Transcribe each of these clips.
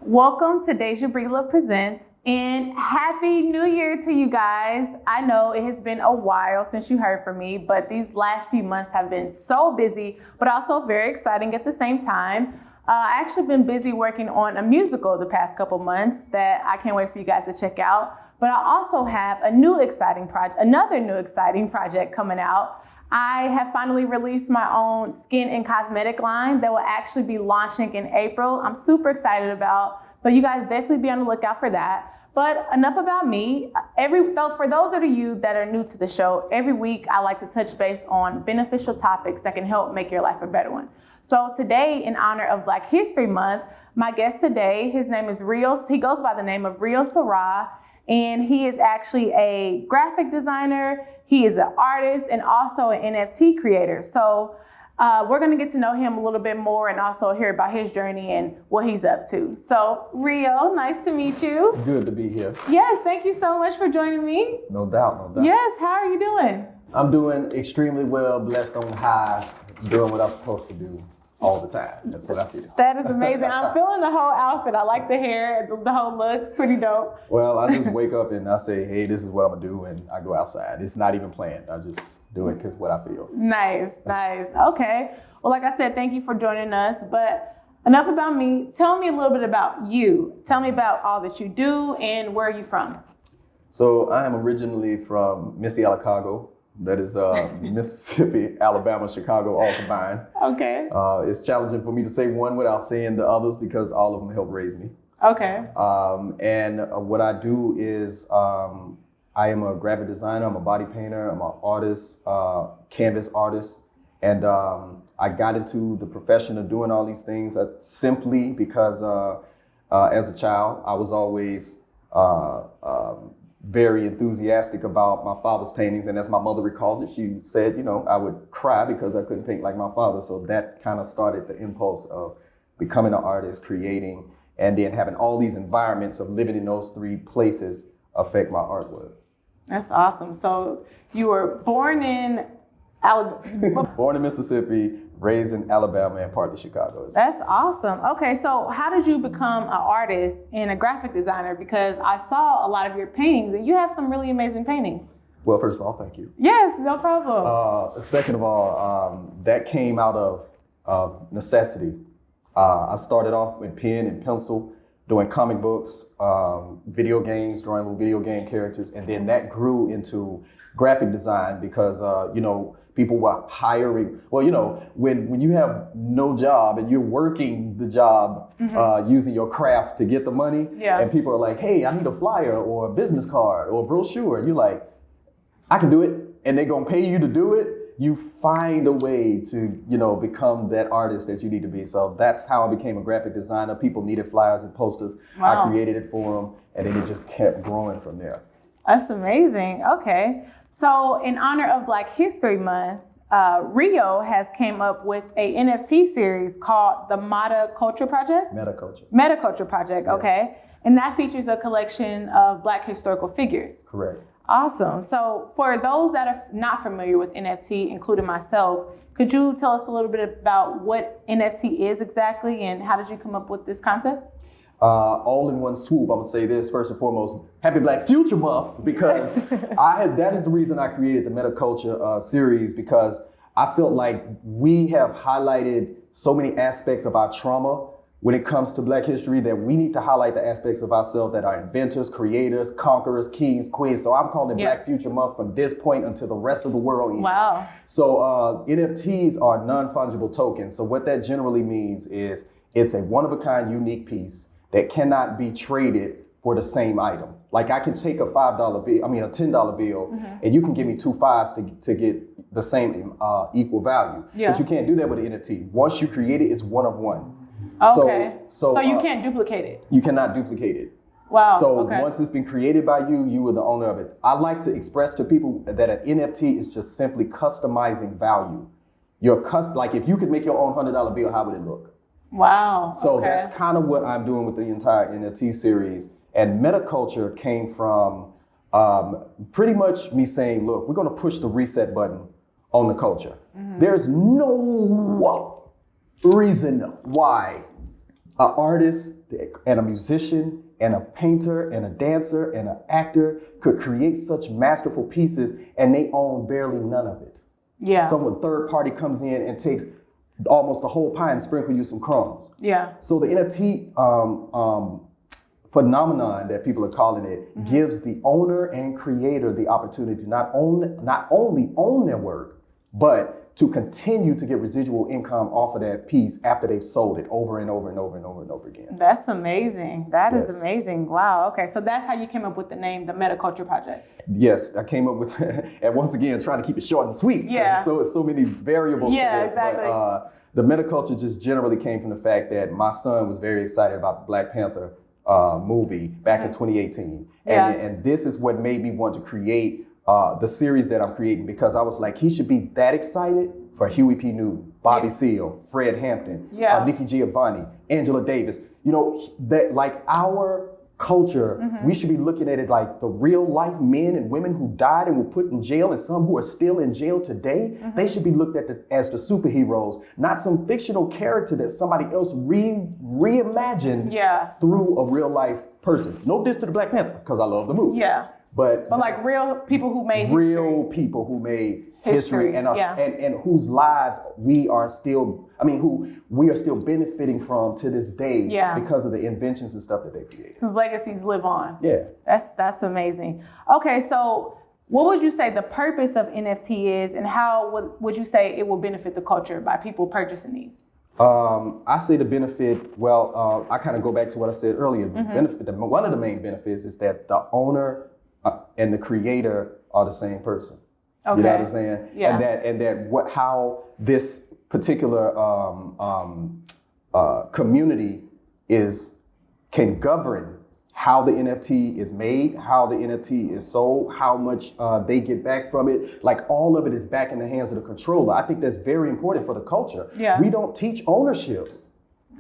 Welcome to Daishamarie Presents, and Happy New Year to you guys. I know it has been a while since you heard from me, but these last few months have been so busy, but also very exciting at the same time. I actually been busy working on a musical the past couple months that I can't wait for you guys to check out. But I also have another new exciting project coming out. I have finally released my own skin and cosmetic line that will actually be launching in April. I'm super excited about, so you guys definitely be on the lookout for that. But enough about me. For those of you that are new to the show, every week I like to touch base on beneficial topics that can help make your life a better one. So today, in honor of Black History Month, my guest today, his name is he goes by the name of Rio Sirah, and he is actually a graphic designer. He is an artist and also an NFT creator. So we're gonna get to know him a little bit more and also hear about his journey and what he's up to. So Rio, nice to meet you. Good to be here. Yes, thank you so much for joining me. No doubt. Yes, how are you doing? I'm doing extremely well, blessed on high, doing what I'm supposed to do all the time. That's what I feel. That is amazing. I'm feeling the whole outfit. I like the hair, the whole look's pretty dope. Well, I just wake up and I say, hey, this is what I'm gonna do, and I go outside. It's not even planned. I just do it because what I feel. Nice. Okay. Well, like I said, thank you for joining us. But enough about me. Tell me a little bit about you. Tell me about all that you do and where are you from? So I am originally from Mississauga. That is Mississippi, Alabama, Chicago, all combined. Okay. It's challenging for me to say one without saying the others because all of them helped raise me. Okay. And what I do is I am a graphic designer, I'm a body painter, I'm an artist, canvas artist. And I got into the profession of doing all these things simply because as a child, I was always very enthusiastic about my father's paintings. And as my mother recalls it, she said, I would cry because I couldn't paint like my father. So that kind of started the impulse of becoming an artist, creating, and then having all these environments of living in those three places affect my artwork. That's awesome. So you were born in Alabama. Born in Mississippi, raised in Alabama, and partly Chicago. That's awesome. Okay, so how did you become an artist and a graphic designer? Because I saw a lot of your paintings, and you have some really amazing paintings. Well, first of all, thank you. Yes, no problem. Second of all, that came out of necessity. I started off with pen and pencil, doing comic books, video games, drawing little video game characters, and then that grew into graphic design because, people were hiring. Well, when you have no job and you're working the job using your craft to get the money, and people are like, hey, I need a flyer or a business card or a brochure, you're like, I can do it, and they're gonna pay you to do it. You find a way to, become that artist that you need to be. So that's how I became a graphic designer. People needed flyers and posters. Wow. I created it for them, and then it just kept growing from there. That's amazing. Okay. So in honor of Black History Month, Rio has came up with a NFT series called the Metaculture Project? Metaculture Project, okay. And that features a collection of Black historical figures. Correct. Awesome. So for those that are not familiar with NFT, including myself, could you tell us a little bit about what NFT is exactly and how did you come up with this concept? All in one swoop, I'm gonna say this first and foremost, happy Black Future Month, because that is the reason I created the Metaculture series, because I felt like we have highlighted so many aspects of our trauma when it comes to Black history that we need to highlight the aspects of ourselves that are inventors, creators, conquerors, kings, queens. So I'm calling it Black Future Month from this point until the rest of the world ends. Wow. So NFTs are non-fungible tokens. So what that generally means is it's a one-of-a-kind unique piece that cannot be traded for the same item. Like I can take a $10 bill, and you can give me 2 5s to get the same equal value. Yeah. But you can't do that with an NFT. Once you create it, it's one of one. Okay. So you can't duplicate it. You cannot duplicate it. Wow. So once it's been created by you, you are the owner of it. I like to express to people that an NFT is just simply customizing value. Like if you could make your own $100 bill, how would it look? Wow. So that's kind of what I'm doing with the entire NFT series. And Metaculture came from pretty much me saying, look, we're going to push the reset button on the culture. There's no reason why an artist and a musician and a painter and a dancer and an actor could create such masterful pieces and they own barely none of it. Yeah. Someone third party comes in and takes almost the whole pie and sprinkle you some crumbs. Yeah. So the NFT phenomenon that people are calling it gives the owner and creator the opportunity to not only own their work, but to continue to get residual income off of that piece after they've sold it over and over and over and over and over again. That's amazing. That Yes. is amazing. Wow. Okay. So that's how you came up with the name, the Metaculture Project. Yes, I came up with, and once again, trying to keep it short and sweet. Yeah. So many variables Yeah, to this. exactly. But the metaculture just generally came from the fact that my son was very excited about the Black Panther movie back in 2018. Yeah. And this is what made me want to create the series that I'm creating, because I was like, he should be that excited for Huey P. Newton, Bobby Seale, Fred Hampton, Nikki Giovanni, Angela Davis. You know, that like our culture, we should be looking at it like the real life men and women who died and were put in jail, and some who are still in jail today. They should be looked at as the superheroes, not some fictional character that somebody else reimagined through a real life person. No diss to the Black Panther, because I love the movie. Yeah. But like real people who made real people who made history and whose lives we are still benefiting from to this day because of the inventions and stuff that they created. Whose legacies live on. Yeah. That's amazing. Okay, so what would you say the purpose of NFT is, and how would you say it will benefit the culture by people purchasing these? I say the benefit, I kind of go back to what I said earlier. One of the main benefits is that the owner and the creator are the same person. Okay. You know what I'm saying? Yeah. How this particular community can govern how the NFT is made, how the NFT is sold, how much they get back from it. Like all of it is back in the hands of the controller. I think that's very important for the culture. Yeah. We don't teach ownership.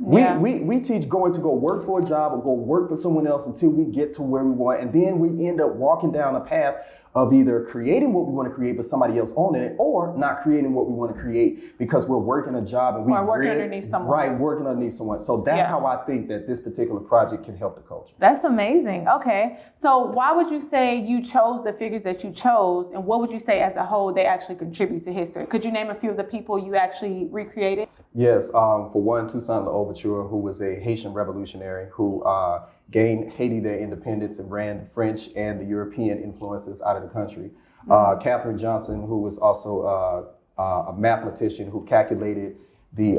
We teach going to go work for a job or go work for someone else until we get to where we want. And then we end up walking down a path of either creating what we want to create, but somebody else owning it, or not creating what we want to create because we're working a job and working underneath someone. Right, working underneath someone. So that's how I think that this particular project can help the culture. That's amazing. Okay. So why would you say you chose the figures that you chose, and what would you say as a whole they actually contribute to history? Could you name a few of the people you actually recreated? Yes, for one, Toussaint Louverture, who was a Haitian revolutionary who gained Haiti their independence and ran the French and the European influences out of the country. Katherine Johnson, who was also a mathematician who calculated the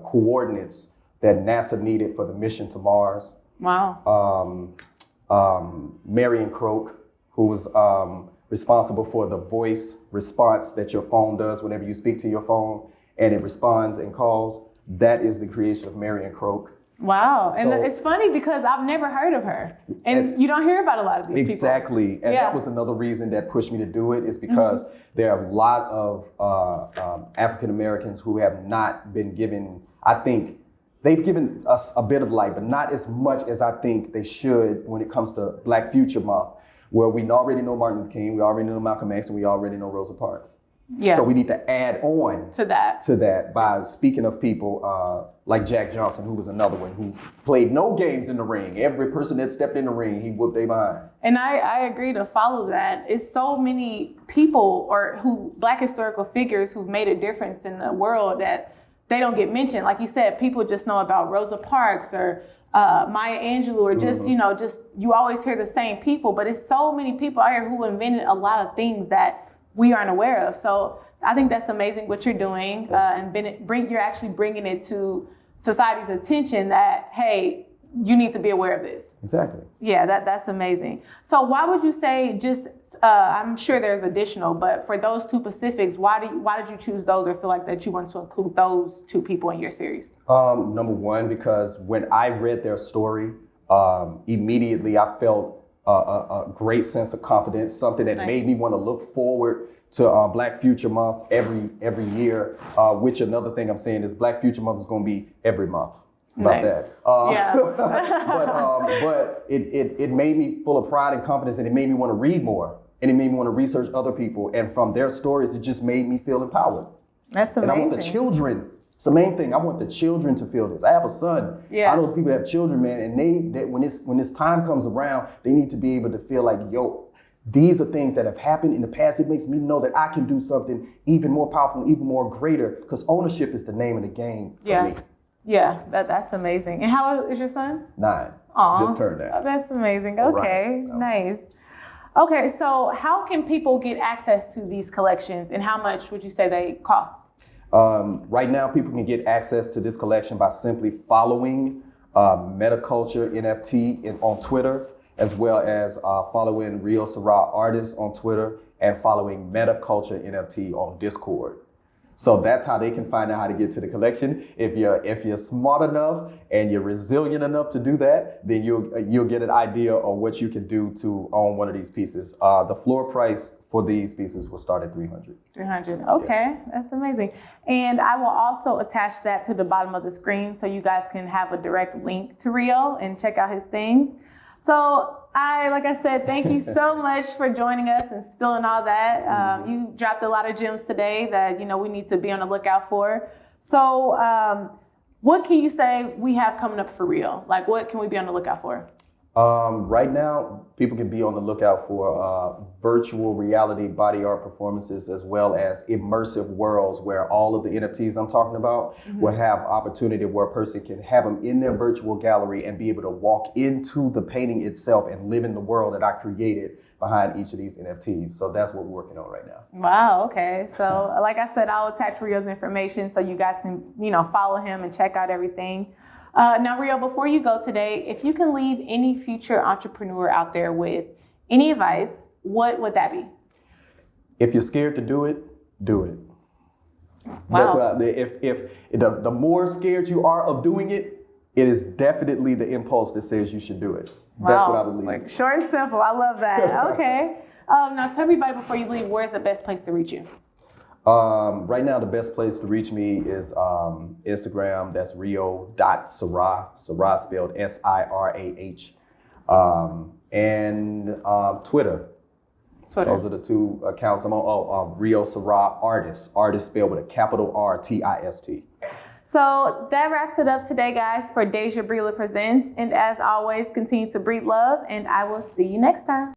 coordinates that NASA needed for the mission to Mars. Wow. Marion Croak, who was responsible for the voice response that your phone does whenever you speak to your phone, and it responds and calls. That is the creation of Marion Croak. Wow. And it's funny because I've never heard of her. And you don't hear about a lot of these people. Exactly. And that was another reason that pushed me to do it, is because there are a lot of African Americans who have not been given, I think, they've given us a bit of light, but not as much as I think they should when it comes to Black Future Month, where we already know Martin Luther King, we already know Malcolm X, and we already know Rosa Parks. Yeah. So we need to add on to that by speaking of people like Jack Johnson, who was another one who played no games in the ring. Every person that stepped in the ring, he whooped their behind. And I agree to follow that. It's so many people Black historical figures who've made a difference in the world that they don't get mentioned. Like you said, people just know about Rosa Parks or Maya Angelou, or just, you always hear the same people, but it's so many people out here who invented a lot of things that we aren't aware of. So I think that's amazing what you're doing, and you're actually bringing it to society's attention that, hey, you need to be aware of this. Exactly. Yeah, that's amazing. So why would you say I'm sure there's additional, but for those two specifics, why did you choose those, or feel like that you want to include those two people in your series? Number one, because when I read their story, immediately I felt a great sense of confidence, something that made me want to look forward to Black Future Month every year, which another thing I'm saying is Black Future Month is going to be every month. About that. But it made me full of pride and confidence, and it made me want to read more, and it made me want to research other people, and from their stories, it just made me feel empowered. That's amazing. And I want the children It's the main thing. I want the children to feel this. I have a son. Yeah. I know people that have children, man, and that when this time comes around, they need to be able to feel like, yo, these are things that have happened in the past. It makes me know that I can do something even more powerful, even more greater, because ownership is the name of the game for me. Yeah, that's amazing. And how old is your son? 9. Aw, just turned that. Oh, that's amazing. Okay, Right. nice. Okay, so how can people get access to these collections, and how much would you say they cost? Right now, people can get access to this collection by simply following Metaculture NFT on Twitter, as well as following Rio Sirah artists on Twitter and following Metaculture NFT on Discord. So that's how they can find out how to get to the collection. If you're smart enough and you're resilient enough to do that, then you'll get an idea of what you can do to own one of these pieces. The floor price for these pieces will start at $300. $300. Okay, yes. That's amazing. And I will also attach that to the bottom of the screen so you guys can have a direct link to Rio and check out his things. So like I said, thank you so much for joining us and spilling all that. You dropped a lot of gems today that, we need to be on the lookout for. So what can you say we have coming up for Rio? Like, what can we be on the lookout for? Right now, people can be on the lookout for virtual reality body art performances, as well as immersive worlds where all of the NFTs I'm talking about will have opportunity where a person can have them in their virtual gallery and be able to walk into the painting itself and live in the world that I created behind each of these NFTs. So that's what we're working on right now. Wow, okay. So like I said, I'll attach Rio's information so you guys can, follow him and check out everything. Now, Rio, before you go today, if you can leave any future entrepreneur out there with any advice, what would that be? If you're scared to do it, do it. Wow. That's what the more scared you are of doing it, it is definitely the impulse that says you should do it. Wow. That's what I believe. Like short and simple. I love that. Okay. Now, tell everybody before you leave, where's the best place to reach you? Right now, the best place to reach me is Instagram. That's rio.sirah, Sirah spelled Sirah. And Twitter. Those are the 2 accounts I'm on. Rio Sirah Artist spelled with a capital RTIST. So that wraps it up today, guys, for Daishamarie Presents. And as always, continue to breathe love, and I will see you next time.